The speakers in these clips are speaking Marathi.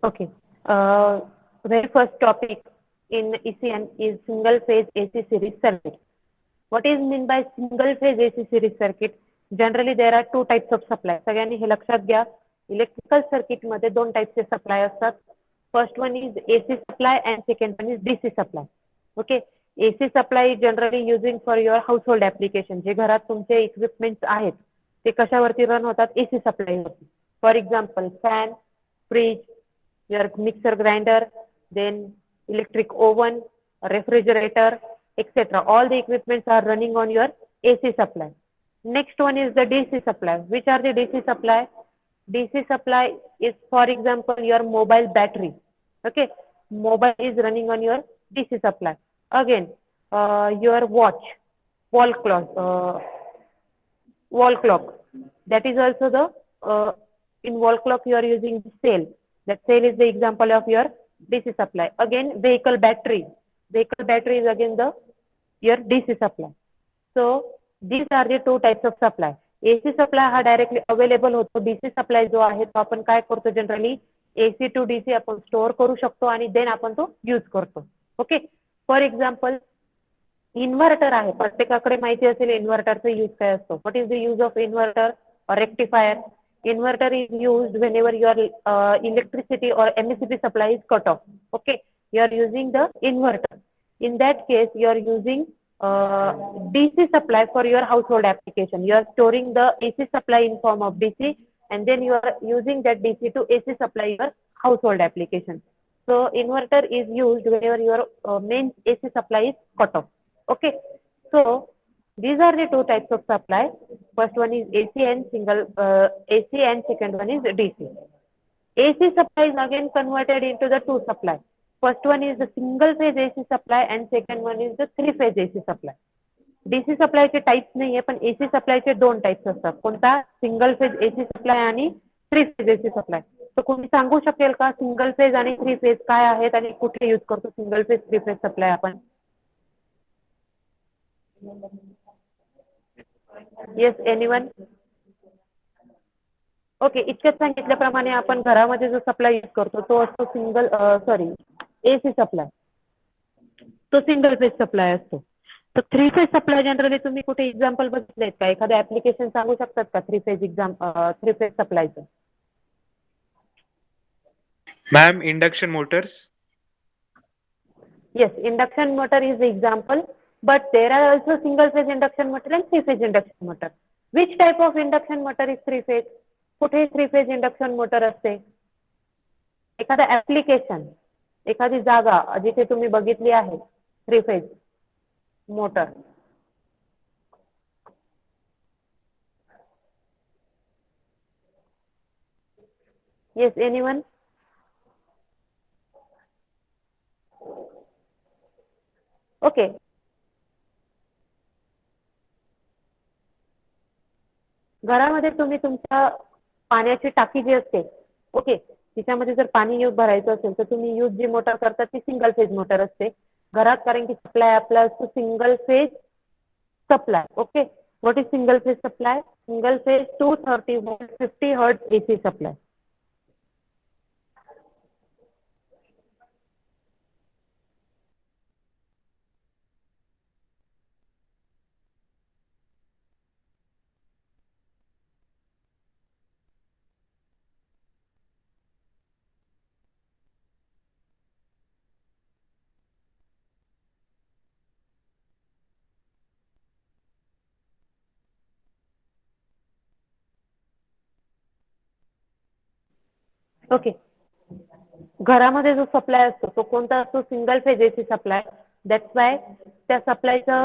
Okay. Very first topic in ECN is single phase AC series circuit. What is mean by single phase AC series circuit? Generally there are two types of supply. सगळ्यांनी हे लक्षात घ्या. इलेक्ट्रिकल सर्किट मध्ये दोन टाइपचे सप्लाय असतात. First one is AC supply and second one is DC supply. Okay. AC supply is generally using for your household application. जे घरात तुमचे इक्विपमेंट्स आहेत ते कशावरती रन होतात AC सप्लाय वरती. For example fan, fridge, your mixer grinder, then electric oven, refrigerator, etc. All the equipments are running on your AC supply. Next one is the DC supply. Which are the DC supply? DC supply is, for example, your mobile battery. Okay, mobile is running on your DC supply. Again, your watch, wall clock, wall clock. That is also the in wall clock you are using the cell. That cell is the example of your DC supply. Again, vehicle battery. Vehicle battery is again the your DC supply. So these are the two types of supply. AC supply हा directly available होतो. DC supply जो आहे तो आपण काय करतो जनरली AC to DC आपण स्टोअर करू शकतो आणि देन आपण तो यूज करतो. ओके. फॉर एक्झाम्पल इन्व्हर्टर आहे. प्रत्येकाकडे माहिती असेल इन्व्हर्टरचा यूज काय असतो. What is the use of inverter or rectifier? Inverter is used whenever your electricity or MSCB supply is cut off. Okay, you are using the inverter. In that case, you are using DC supply for your household application. You are storing the AC supply in form of DC, and then you are using that DC to AC supply your household application. So inverter is used whenever your main AC supply is cut off. Okay, so these are the two types of supply. First one is AC and AC and second one is DC. AC supply is again converted into the two supply. First one is the single phase AC supply and second one is the three phase AC supply. DC supply चे टाइप्स नाहीये पण AC सप्लाय चे दोन टाइप्स असतात. कोणता? सिंगल फेज AC सप्लाय आणि थ्री फेज AC सप्लाय. तर कोणी सांगू शकेल का सिंगल फेज आणि थ्री फेज काय आहेत आणि कुठे यूज करतो single phase three phase supply आपण? Yes, anyone? ओके. इतक्यात सांगितल्याप्रमाणे आपण घरामध्ये जो सप्लाय यूज करतो तो असतो सिंगल AC सप्लाय. तो सिंगल फेज सप्लाय असतो. तर थ्री फेज सप्लाय जनरली तुम्ही कुठे एक्झाम्पल बघितलेत का? एखादं ऍप्लिकेशन सांगू शकतात का थ्री फेज सप्लायचं? Ma'am induction motors. Yes, induction motor is the example, but there are also single phase induction motor and three phase induction motor. Which type of induction motor is three phase? कुठे थ्री फेज इंडक्शन मोटर असते? एखादा ऍप्लिकेशन, एखादी जागा जिथे तुम्ही बघितली आहे three phase motor. Yes, anyone? Okay. घरामध्ये तुम्ही तुमच्या पाण्याची टाकी जी असते, ओके, तिच्यामध्ये जर पाणी भरायचं असेल तर तुम्ही यूज जी मोटर करता ती सिंगल फेज मोटर असते घरात, कारण की सप्लाय आपला असतो single phase supply. Okay. What is single phase supply? Single phase 230 volt 50 hertz AC supply. Okay. घरामध्ये जो सप्लाय असतो तो कोणता असतो? Single phase AC supply. That's why त्या सप्लायचा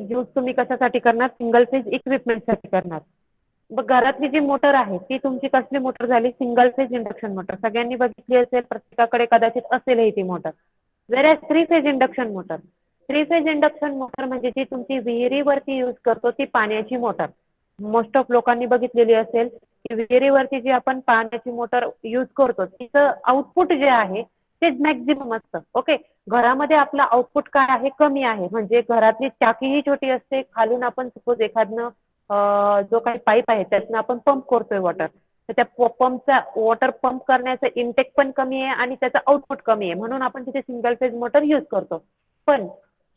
यूज तुम्ही कशासाठी करणार? सिंगल फेज इक्विपमेंटसाठी करणार. मग घरातली जी मोटर आहे ती तुमची कसली मोटर झाली? Single phase induction motor. सगळ्यांनी बघितली असेल, प्रत्येकाकडे कदाचित असेलही ती motor. Where three phase induction motor. Three phase induction motor म्हणजे जी तुमची विहिरीवरती यूज करतो ती पाण्याची मोटर. मोस्ट ऑफ लोकांनी बघितलेली असेल की विहिरीवरती जी आपण पाण्याची मोटर यूज करतो तिचं आउटपुट जे आहे ते मॅक्झिमम असतं. ओके. घरामध्ये आपला आउटपुट काय आहे? कमी आहे. म्हणजे घरातली टाकीही छोटी असते. खालून आपण सपोज एखादनं जो काही पाईप आहे त्यातनं आपण पंप करतोय वॉटर. तर त्या पंपचा वॉटर पंप करण्याचा इनटेक पण कमी आहे आणि त्याचा आउटपुट कमी आहे, म्हणून आपण तिथे सिंगल फेज मोटर यूज करतो. पण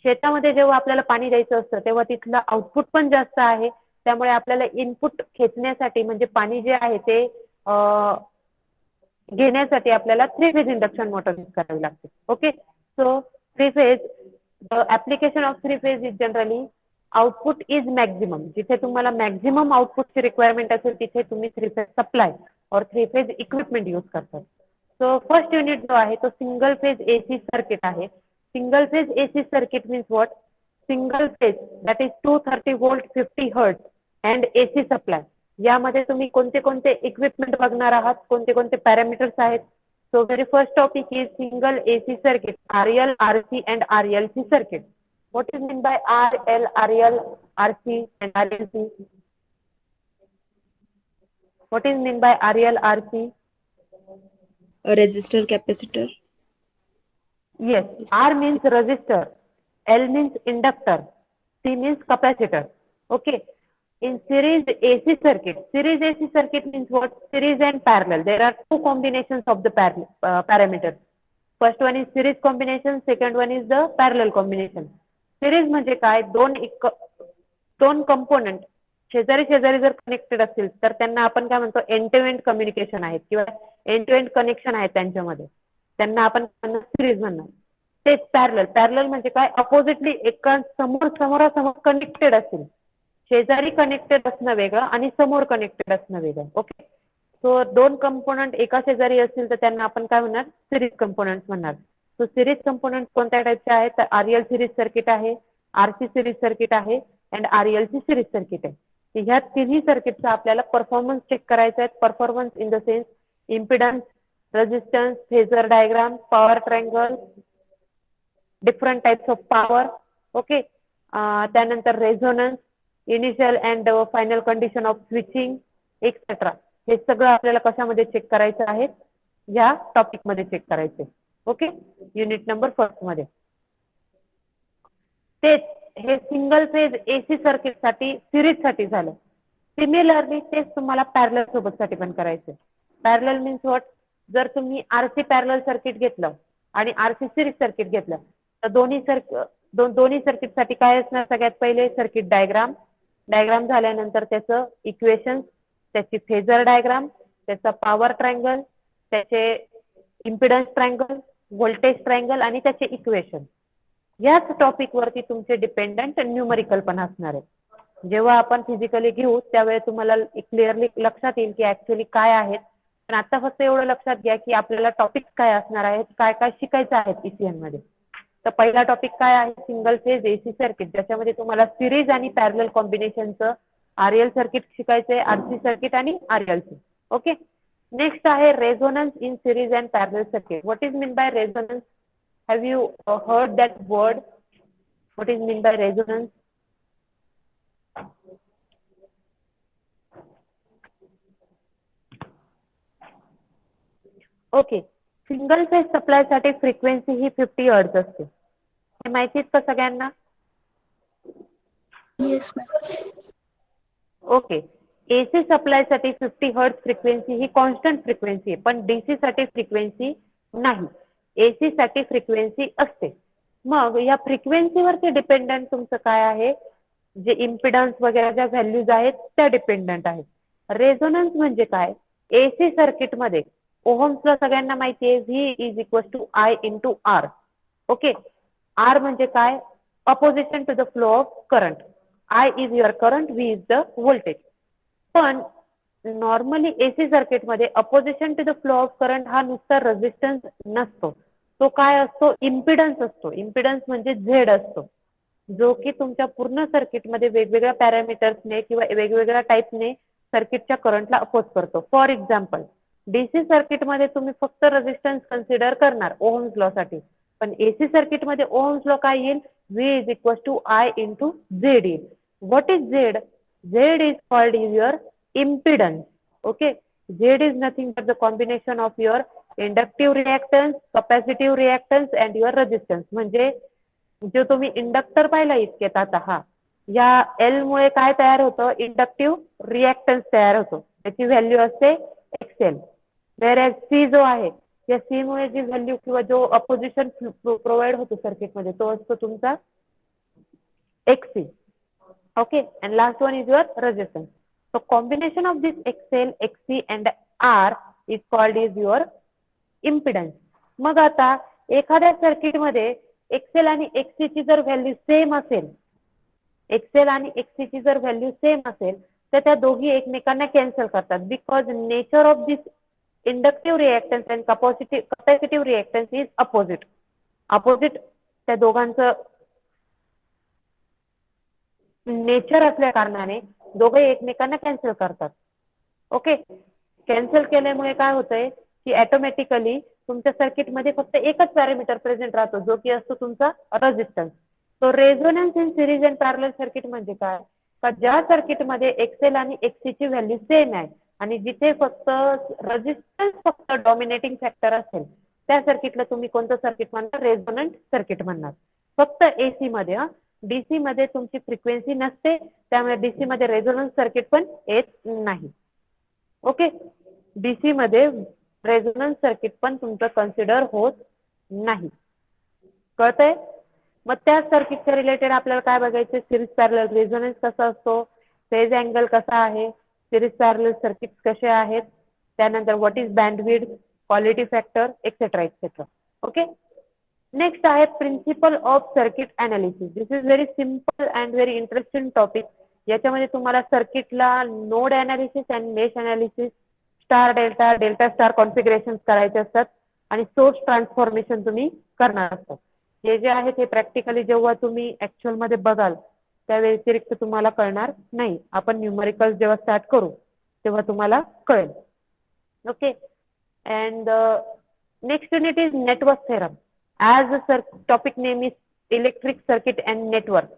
शेतामध्ये जेव्हा आपल्याला पाणी द्यायचं असतं तेव्हा तिथलं आउटपुट पण जास्त आहे, त्यामुळे आपल्याला इनपुट खेचण्यासाठी म्हणजे पाणी जे आहे ते घेण्यासाठी आपल्याला 3 फेज इंडक्शन मोटर यूज करावी लागते. Okay, so 3 phase, the application of 3 phase is generally output is maximum. जिथे तुम्हाला मॅक्झिमम आउटपुटची रिक्वायरमेंट असेल तिथे तुम्ही 3 फेज सप्लाय और 3 फेज इक्विपमेंट यूज करतात. सो फर्स्ट युनिट जो आहे तो सिंगल फेज एसी सर्किट आहे. Single phase AC circuit means what? Single phase that is 230 volt 50 hertz and AC supply. यामध्ये तुम्ही कोणते कोणते इक्विपमेंट बघणार आहात, कोणते कोणते पॅरामीटर्स आहेत. So very first topic is single AC circuit, RL, RC and RLC circuit. What is mean by RL, RL, RC and RLC? What is mean by RL, RC? A resistor capacitor. Yes, R means resistor, L means inductor, C means capacitor. Okay. In series AC circuit means what? Series and parallel. There are two combinations of the parameters. First one is series combination, second one is the parallel combination. Series म्हणजे काय? दोन कंपोनंट शेजारी शेजारी जर कनेक्टेड असतील तर त्यांना आपण काय म्हणतो? एंड टू एंड कम्युनिकेशन आहेत किंवा एंड टू एंड कनेक्शन आहे त्यांच्यामध्ये, त्यांना आपण सिरीज म्हणणार. तेच पॅरलल म्हणजे काय? अपोजिटली एका समोरासमोर कनेक्टेड असतील. शेजारी कनेक्टेड असणं वेगळं आणि समोर कनेक्टेड असणं वेगळं. ओके, सो दोन कंपोनंट एका शेजारी असतील तर त्यांना आपण काय म्हणणार? सिरीज कंपोनंट म्हणणार. सो सिरीज कंपोनंट कोणत्या टाईपचे आहेत? तर RL सिरीज सर्किट आहे, RC सिरीज सर्किट आहे अँड RLC सिरीज सर्किट आहे. ह्या तिन्ही सर्किटचा आपल्याला परफॉर्मन्स चेक करायचा आहे. Performance in the sense impedance, resistance, phasor diagram, power triangle, different types of power. Okay, त्यानंतर resonance, initial and final condition of switching etcetera. हे सगळं आपल्याला कशामध्ये चेक करायचं आहे? या टॉपिक मध्ये चेक करायचे. ओके, युनिट नंबर फर्स्ट मध्ये. तेच हे सिंगल फेज एसी सर्किट साठी सिरीज साठी झालं. सिमिलरली तेच तुम्हाला पॅरलल सोबत साठी पण करायचं. Parallel means what? जर तुम्ही RC पॅरलल सर्किट घेतलं आणि RC सिरीज सर्किट घेतलं तर दोन्ही सर्किट साठी काय असणार? सगळ्यात पहिले सर्किट डायग्राम झाल्यानंतर त्याचं इक्वेशन, त्याची फेजर डायग्राम, त्याचा पॉवर ट्रायंगल, त्याचे इम्पिडन्स ट्रायंगल, व्होल्टेज ट्रायंगल आणि त्याचे इक्वेशन. याच टॉपिक वरती तुमचे डिपेंडंट न्यूमरिकल पण असणार आहे. जेव्हा आपण फिजिकली घेऊ त्यावेळी तुम्हाला क्लिअरली लक्षात येईल की ऍक्च्युअली काय आहेत. पण आता फक्त एवढं लक्षात घ्या की आपल्याला टॉपिक काय असणार आहेत, काय काय शिकायचं आहे ECN मध्ये. तर पहिला टॉपिक काय आहे? सिंगल फेज एसी सर्किट, ज्याच्यामध्ये तुम्हाला सिरीज आणि पॅरलल कॉम्बिनेशनचं RL सर्किट शिकायचंय, RC सर्किट आणि RLC. ओके, नेक्स्ट आहे resonance in series and parallel circuit. What is mean by resonance? Have you heard that word? What is mean by resonance? Okay, single phase supply साठी फ्रिक्वेन्सी ही 50 हर्ट्ज असते. हे माहिती आहे का सगळ्यांना? Yes, ma'am. Okay, AC supply साठी 50 हर्ट्ज फ्रिक्वेन्सी ही कॉन्स्टंट फ्रिक्वेन्सी आहे, पण डीसी साठी फ्रिक्वेन्सी नाही. एसी साठी फ्रिक्वेन्सी असते. मग या फ्रिक्वेन्सीवरती डिपेंडंट तुमचं काय आहे? जे इम्पिडन्स वगैरे ज्या व्हॅल्यूज आहेत त्या डिपेंडंट आहेत. रेझोनन्स म्हणजे काय? एसी सर्किट मध्ये ओहम्स लॉ सगळ्यांना माहिती आहे, V is equal to I into R. Okay, R म्हणजे काय? Opposition to the flow of current. I is your current, V is the voltage. पण नॉर्मली एसी सर्किट मध्ये opposition to the flow of current हा नुसता रेजिस्टन्स नसतो, तो काय असतो? इम्पिडन्स असतो. इम्पिडन्स म्हणजे झेड असतो, जो की तुमच्या पूर्ण सर्किटमध्ये वेगवेगळ्या पॅरामीटर्सने किंवा वेगवेगळ्या टाईपने सर्किटच्या करंटला अपोज करतो. फॉर एक्झाम्पल, डीसी सर्किटमध्ये तुम्ही फक्त रेजिस्टन्स कन्सिडर करणार ओहम्स लॉ साठी, पण एसी सर्किटमध्ये ओहम्स लॉ काय येईल? V is equal to I into Z येईल. What is Z? Z is called your impedance. Okay, Z is nothing but the combination of your inductive reactance, capacitive reactance and your resistance. म्हणजे जो तुम्ही इंडक्टर पाहिला इतक्यात आता, हा या L मुळे काय तयार होतं? इंडक्टिव्ह रिएक्टन्स तयार होतो. त्याची व्हॅल्यू असते सेल. वेअर सी जो आहे या सी मुळे जी व्हॅल्यू किंवा जो अपोजिशन प्रोव्हाइड होतो सर्किटमध्ये तो असतो तुमचा XC. Okay, and last one is your resistance. So combination of this XL, XC and R is called is your impedance. मग आता एखाद्या सर्किट मध्ये XL आणि XC ची जर व्हॅल्यू सेम असेल, XL आणि XC ची जर व्हॅल्यू सेम असेल तर त्या दोघी एकमेकांना कॅन्सल करतात. Because nature of this inductive reactance and capacitive reactance is opposite. Opposite त्या दोघांचं नेचर असल्या कारणाने दोघे एकमेकांना कॅन्सल करतात. ओके, कॅन्सल केल्यामुळे काय होतंय की ऑटोमॅटिकली तुमच्या सर्किटमध्ये फक्त एकच पॅरामीटर प्रेझेंट राहतो जो की असतो तुमचा resistance. So resonance in series and parallel circuit म्हणजे काय, का ज्या सर्किटमध्ये XL आणि XC ची व्हॅल्यू सेम आहे आणि जिथे फक्त रेझिस्टन्स फक्त डॉमिनेटिंग फॅक्टर असेल त्या सर्किटला तुम्ही कोणतं सर्किट म्हणणार, रेझोनंट सर्किट म्हणणार. फक्त AC मध्ये DC मध्ये तुमची फ्रिक्वेन्सी नसते त्यामुळे DC मध्ये रेझोनन्स सर्किट पण येत नाही. ओके, DC मध्ये रेझोनन्स सर्किट पण तुमचं कन्सिडर होत नाही. कळतंय? मग त्या सर्किटच्या रिलेटेड आपल्याला काय बघायचं, सिरीज पॅरलल रेझोनन्स कसा असतो, फेज अँगल कसा आहे, सिरीज पॅरलल सर्किट कसे आहेत, त्यानंतर what is bandwidth, quality factor etcetera etcetera. Okay, next आहे principle of circuit analysis. This is very simple and very interesting topic. याच्यामध्ये तुम्हाला सर्किटला node analysis and mesh analysis, star delta, delta star configuration करायचे असतात आणि सोर्स ट्रान्सफॉर्मेशन तुम्ही करणार असतात. हे जे आहे ते प्रॅक्टिकली जेव्हा तुम्ही ऍक्च्युअल मध्ये बघाल त्या व्यतिरिक्त तुम्हाला कळणार नाही. आपण न्यूमरिकल जेव्हा स्टार्ट करू तेव्हा तुम्हाला कळेल. Okay, and next unit is network theorem. As a topic name is electric circuit and network.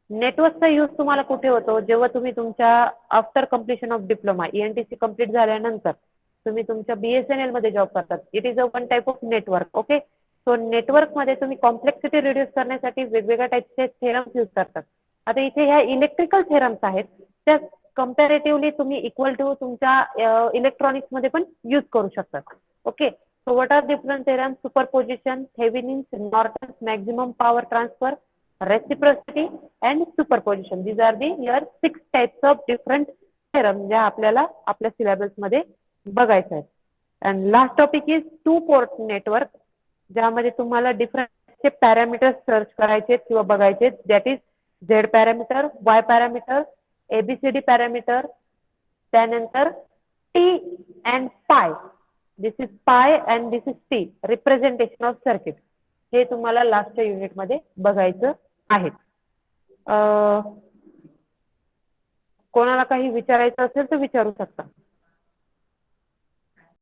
नेटवर्कचा यूज तुम्हाला कुठे होतो, जेव्हा तुम्ही तुमच्या after completion of diploma ENTC complete झाल्यानंतर तुम्ही तुमच्या BSNL मध्ये जॉब करतात. It is a one type of network. Okay, so network मध्ये तुम्ही कॉम्प्लेक्सिटी रिड्यूस करण्यासाठी वेगवेगळ्या टाइपचे थेरम्स यूज करतात. आता इथे ह्या इलेक्ट्रिकल थेरम्स आहेत त्या कंपॅरेटिव्हली तुम्ही इक्वल टू तुमच्या इलेक्ट्रॉनिक्स मध्ये पण यूज करू शकतात. Okay, so what are different theorems, superposition, Thevenin's, Norton's, maximum power transfer, reciprocity and superposition. These are the your 6 types of different theorem ज्या आपल्याला आपल्या सिलेबस मध्ये बघायचं आहे. and last topic is two port network ज्यामध्ये तुम्हाला डिफरंट पॅरामीटर सर्च करायचे किंवा बघायचे. That is Z parameter, Y parameter, ABCD parameter, त्यानंतर T and pi. This is pi and this is T, representation of circuit. हे तुम्हाला लास्टच्या युनिट मध्ये बघायचं आहे. कोणाला काही विचारायचं असेल तर विचारू शकता.